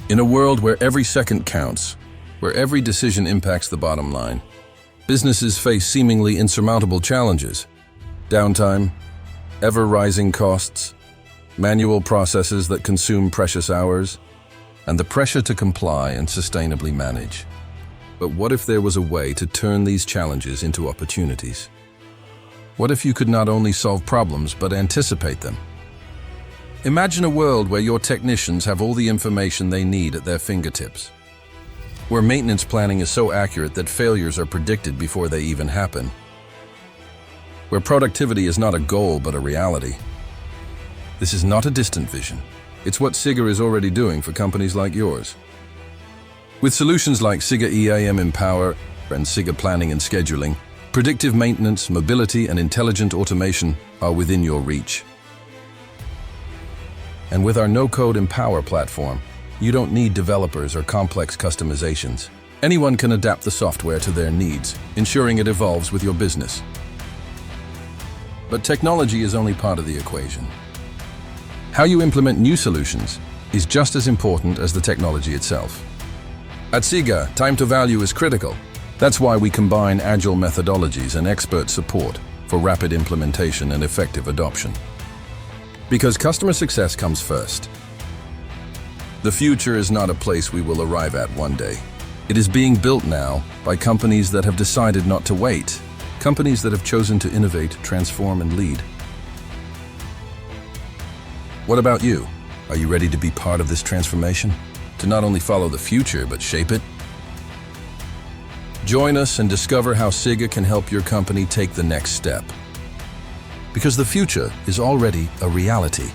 In a world where every second counts, where every decision impacts the bottom line, businesses face seemingly insurmountable challenges. Downtime, ever-rising costs, manual processes that consume precious hours, and the pressure to comply and sustainably manage. But what if there was a way to turn these challenges into opportunities? What if you could not only solve problems but anticipate them? Imagine a world where your technicians have all the information they need at their fingertips, where maintenance planning is so accurate that failures are predicted before they even happen, where productivity is not a goal but a reality. This is not a distant vision. It's what SIGA is already doing for companies like yours. With solutions like SIGA EAM Empower and SIGA Planning and Scheduling, predictive maintenance, mobility, and intelligent automation are within your reach. And with our no-code Empower platform, you don't need developers or complex customizations. Anyone can adapt the software to their needs, ensuring it evolves with your business. But technology is only part of the equation. How you implement new solutions is just as important as the technology itself. At SIGA, time to value is critical. That's why we combine agile methodologies and expert support for rapid implementation and effective adoption. Because customer success comes first. The future is not a place we will arrive at one day. It is being built now by companies that have decided not to wait, companies that have chosen to innovate, transform, and lead. What about you? Are you ready to be part of this transformation? To not only follow the future, but shape it? Join us and discover how SIGA can help your company take the next step. Because the future is already a reality.